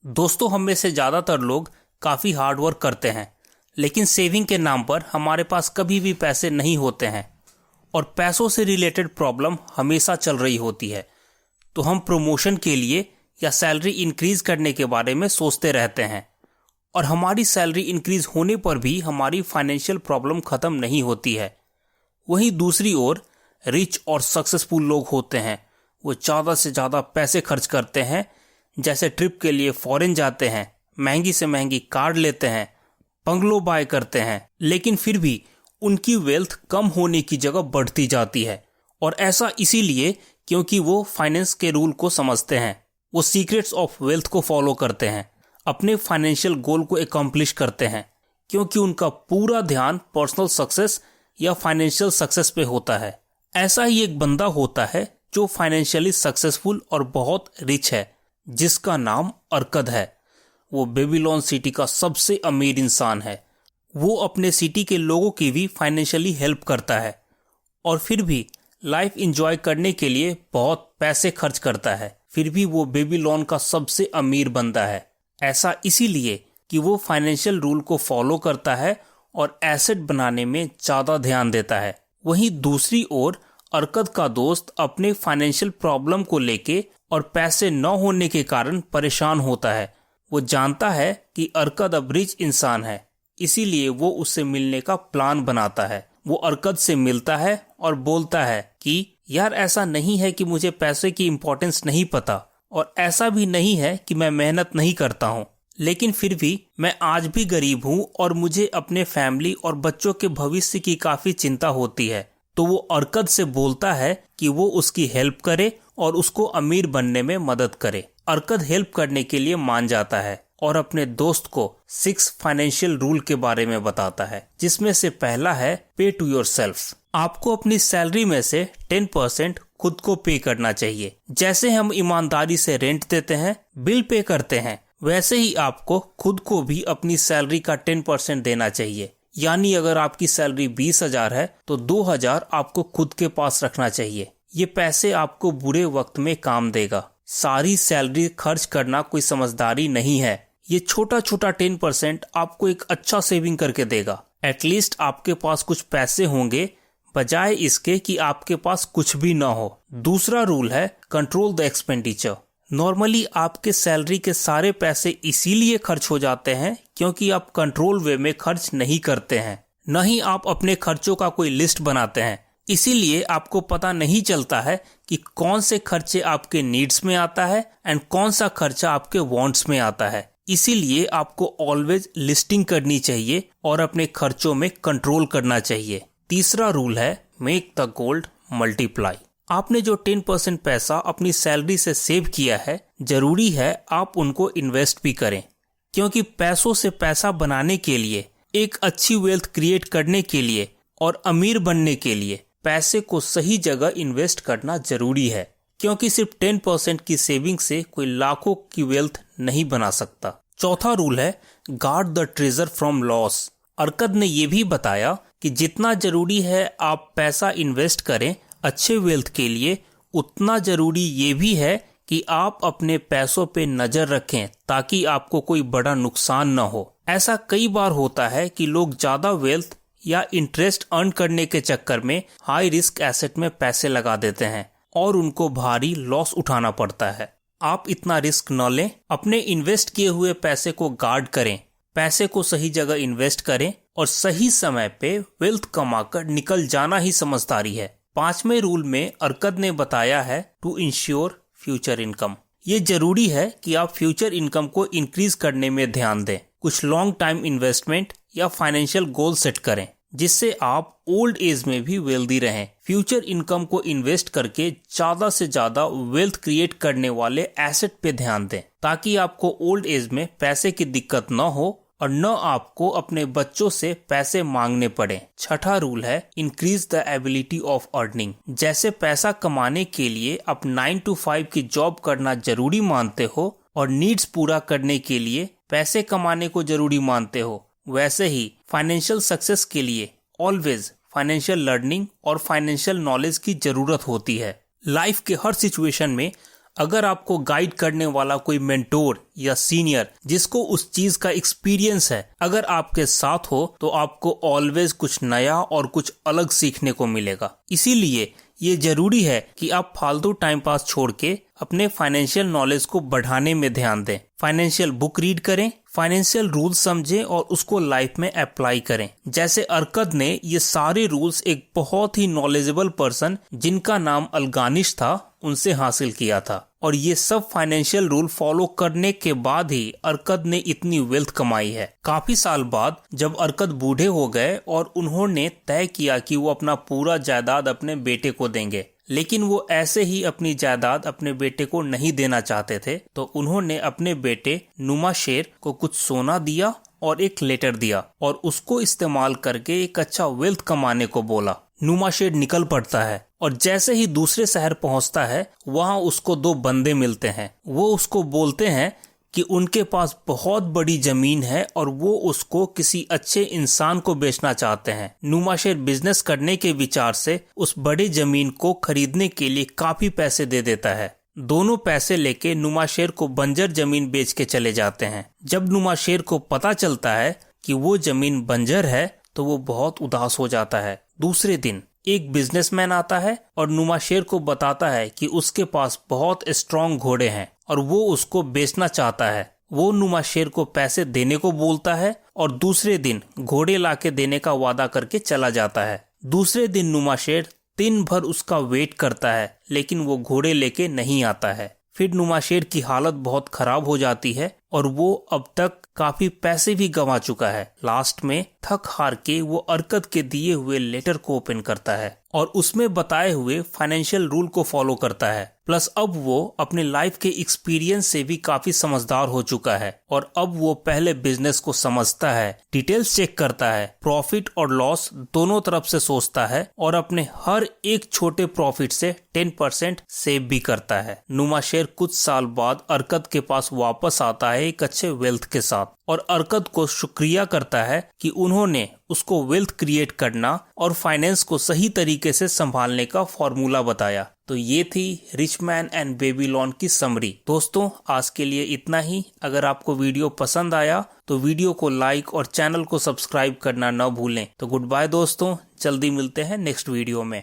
दोस्तों, हम में से ज़्यादातर लोग काफ़ी हार्ड वर्क करते हैं, लेकिन सेविंग के नाम पर हमारे पास कभी भी पैसे नहीं होते हैं और पैसों से रिलेटेड प्रॉब्लम हमेशा चल रही होती है। तो हम प्रमोशन के लिए या सैलरी इंक्रीज करने के बारे में सोचते रहते हैं और हमारी सैलरी इंक्रीज होने पर भी हमारी फाइनेंशियल प्रॉब्लम ख़त्म नहीं होती है। वहीं दूसरी ओर रिच और सक्सेसफुल लोग होते हैं, वो ज़्यादा से ज़्यादा पैसे खर्च करते हैं, जैसे ट्रिप के लिए फॉरेन जाते हैं, महंगी से महंगी कार लेते हैं, बंगलो बाय करते हैं, लेकिन फिर भी उनकी वेल्थ कम होने की जगह बढ़ती जाती है। और ऐसा इसीलिए क्योंकि वो फाइनेंस के रूल को समझते हैं, वो सीक्रेट्स ऑफ वेल्थ को फॉलो करते हैं, अपने फाइनेंशियल गोल को एकम्प्लिश करते हैं, क्योंकि उनका पूरा ध्यान पर्सनल सक्सेस या फाइनेंशियल सक्सेस पे होता है। ऐसा ही एक बंदा होता है जो फाइनेंशियली सक्सेसफुल और बहुत रिच है, जिसका नाम अर्कद है। वो बेबीलोन सिटी का सबसे अमीर इंसान है। वो अपने सिटी के लोगों की भी फाइनेंशियली हेल्प करता है और फिर भी लाइफ एंजॉय करने के लिए बहुत पैसे खर्च करता है। फिर भी वो बेबीलोन का सबसे अमीर बंदा है। ऐसा इसीलिए कि वो फाइनेंशियल रूल को फॉलो करता है और एसेट बनाने में ज़्यादा ध्यान देता है। वहीं दूसरी ओर अर्कद का दोस्त अपने फाइनेंशियल प्रॉब्लम को लेके और पैसे न होने के कारण परेशान होता है। वो जानता है कि अर्कद अब रिच इंसान है, इसीलिए वो उससे मिलने का प्लान बनाता है। वो अर्कद से मिलता है और बोलता है कि यार, ऐसा नहीं है कि मुझे पैसे की इम्पोर्टेंस नहीं पता और ऐसा भी नहीं है कि मैं मेहनत नहीं करता हूँ, लेकिन फिर भी मैं आज भी गरीब हूँ और मुझे अपने फैमिली और बच्चों के भविष्य की काफ़ी चिंता होती है। तो वो अर्कद से बोलता है कि वो उसकी हेल्प करे और उसको अमीर बनने में मदद करे। अर्कद हेल्प करने के लिए मान जाता है और अपने दोस्त को 6 फाइनेंशियल रूल के बारे में बताता है, जिसमें से पहला है पे टू योरसेल्फ। आपको अपनी सैलरी में से 10% खुद को पे करना चाहिए। जैसे हम ईमानदारी से रेंट देते हैं, बिल पे करते हैं, वैसे ही आपको खुद को भी अपनी सैलरी का 10% देना चाहिए। यानी अगर आपकी सैलरी 20,000 है तो 2,000 आपको खुद के पास रखना चाहिए। ये पैसे आपको बुरे वक्त में काम देगा। सारी सैलरी खर्च करना कोई समझदारी नहीं है। ये छोटा छोटा 10% आपको एक अच्छा सेविंग करके देगा। एटलीस्ट आपके पास कुछ पैसे होंगे, बजाय इसके कि आपके पास कुछ भी ना हो। दूसरा रूल है कंट्रोल द एक्सपेंडिचर। नॉर्मली आपके सैलरी के सारे पैसे इसीलिए खर्च हो जाते हैं क्योंकि आप कंट्रोल वे में खर्च नहीं करते हैं, न ही आप अपने खर्चों का कोई लिस्ट बनाते हैं। इसीलिए आपको पता नहीं चलता है कि कौन से खर्चे आपके नीड्स में आता है एंड कौन सा खर्चा आपके वांट्स में आता है। इसीलिए आपको ऑलवेज लिस्टिंग करनी चाहिए और अपने खर्चों में कंट्रोल करना चाहिए। तीसरा रूल है मेक द गोल्ड मल्टीप्लाई। आपने जो 10% पैसा अपनी सैलरी से सेव किया है, जरूरी है आप उनको इन्वेस्ट भी करें, क्योंकि पैसों से पैसा बनाने के लिए, एक अच्छी वेल्थ क्रिएट करने के लिए और अमीर बनने के लिए पैसे को सही जगह इन्वेस्ट करना जरूरी है। क्योंकि सिर्फ 10% की सेविंग से कोई लाखों की वेल्थ नहीं बना सकता। चौथा रूल है guard the treasure from loss. Arkad ने यह भी बताया कि जितना जरूरी है आप पैसा इन्वेस्ट करें अच्छे वेल्थ के लिए, उतना जरूरी ये भी है कि आप अपने पैसों पे नजर रखें ताकि आपको कोई बड़ा नुकसान न हो। ऐसा कई बार होता है कि लोग ज्यादा वेल्थ या इंटरेस्ट अर्न करने के चक्कर में हाई रिस्क एसेट में पैसे लगा देते हैं और उनको भारी लॉस उठाना पड़ता है। आप इतना रिस्क न लें, अपने इन्वेस्ट किए हुए पैसे को गार्ड करें, पैसे को सही जगह इन्वेस्ट करें और सही समय पे वेल्थ कमाकर निकल जाना ही समझदारी है। 5वें रूल में अर्कद ने बताया है टू इंश्योर फ्यूचर इनकम। ये जरूरी है कि आप फ्यूचर इनकम को इंक्रीज करने में ध्यान दें। कुछ लॉन्ग टाइम इन्वेस्टमेंट या फाइनेंशियल गोल सेट करें जिससे आप ओल्ड एज में भी वेल्दी रहें। फ्यूचर इनकम को इन्वेस्ट करके ज्यादा से ज्यादा वेल्थ क्रिएट करने वाले एसेट पे ध्यान दें ताकि आपको ओल्ड एज में पैसे की दिक्कत न हो और न आपको अपने बच्चों से पैसे मांगने पड़े। छठा रूल है increase the ability of earning. जैसे पैसा कमाने के लिए आप 9 to 5 की जॉब करना जरूरी मानते हो और नीड्स पूरा करने के लिए पैसे कमाने को जरूरी मानते हो, वैसे ही फाइनेंशियल सक्सेस के लिए ऑलवेज फाइनेंशियल लर्निंग और फाइनेंशियल नॉलेज की जरूरत होती है। लाइफ के हर सिचुएशन में अगर आपको गाइड करने वाला कोई मेंटोर या सीनियर जिसको उस चीज का एक्सपीरियंस है अगर आपके साथ हो तो आपको ऑलवेज कुछ नया और कुछ अलग सीखने को मिलेगा। इसीलिए ये जरूरी है कि आप फालतू टाइम पास छोड़ के अपने फाइनेंशियल नॉलेज को बढ़ाने में ध्यान दें। फाइनेंशियल बुक रीड करें, फाइनेंशियल रूल्स समझें और उसको लाइफ में अप्लाई करें। जैसे अर्कद ने ये सारे रूल्स एक बहुत ही नॉलेजेबल पर्सन जिनका नाम अलगानिश था उनसे हासिल किया था, और ये सब फाइनेंशियल रूल फॉलो करने के बाद ही अर्कद ने इतनी वेल्थ कमाई है। काफी साल बाद जब अर्कद बूढ़े हो गए और उन्होंने तय किया कि वो अपना पूरा जायदाद अपने बेटे को देंगे, लेकिन वो ऐसे ही अपनी जायदाद अपने बेटे को नहीं देना चाहते थे, तो उन्होंने अपने बेटे नुमाशेर को कुछ सोना दिया और एक लेटर दिया और उसको इस्तेमाल करके एक अच्छा वेल्थ कमाने को बोला। नुमाशेर निकल पड़ता है और जैसे ही दूसरे शहर पहुंचता है वहां उसको दो बंदे मिलते हैं। वो उसको बोलते हैं कि उनके पास बहुत बड़ी जमीन है और वो उसको किसी अच्छे इंसान को बेचना चाहते हैं। नुमाशेर बिजनेस करने के विचार से उस बड़ी जमीन को खरीदने के लिए काफी पैसे दे देता है। दोनों पैसे लेके नुमाशेर को बंजर जमीन बेच के चले जाते हैं। जब नुमाशेर को पता चलता है कि वो जमीन बंजर है तो वो बहुत उदास हो जाता है। दूसरे दिन एक बिजनेसमैन आता है और नुमाशेर को बताता है कि उसके पास बहुत स्ट्रांग घोड़े हैं और वो उसको बेचना चाहता है। वो नुमाशेर को पैसे देने को बोलता है और दूसरे दिन घोड़े लाके देने का वादा करके चला जाता है। दूसरे दिन नुमाशेर दिन भर उसका वेट करता है लेकिन वो घोड़े लेके नहीं आता है। फिर नुमाशेर की हालत बहुत खराब हो जाती है और वो अब तक काफी पैसे भी गंवा चुका है। लास्ट में थक हार के वो अर्कद के दिए हुए लेटर को ओपन करता है और उसमें बताए हुए फाइनेंशियल रूल को फॉलो करता है। प्लस अब वो अपने लाइफ के एक्सपीरियंस से भी काफी समझदार हो चुका है और अब वो पहले बिजनेस को समझता है, डिटेल्स चेक करता है, प्रॉफिट और लॉस दोनों तरफ से सोचता है और अपने हर एक छोटे प्रॉफिट से 10% सेव भी करता है। नुमाशेर कुछ साल बाद अर्कद के पास वापस आता है एक अच्छे वेल्थ के साथ और अर्कद को शुक्रिया करता है कि उन्होंने उसको वेल्थ क्रिएट करना और फाइनेंस को सही तरीके से संभालने का फॉर्मूला बताया। तो ये थी रिच मैन एंड बेबीलोन की समरी। दोस्तों आज के लिए इतना ही। अगर आपको वीडियो पसंद आया तो वीडियो को लाइक और चैनल को सब्सक्राइब करना न भूलें। तो गुड बाय दोस्तों, जल्दी मिलते हैं नेक्स्ट वीडियो में।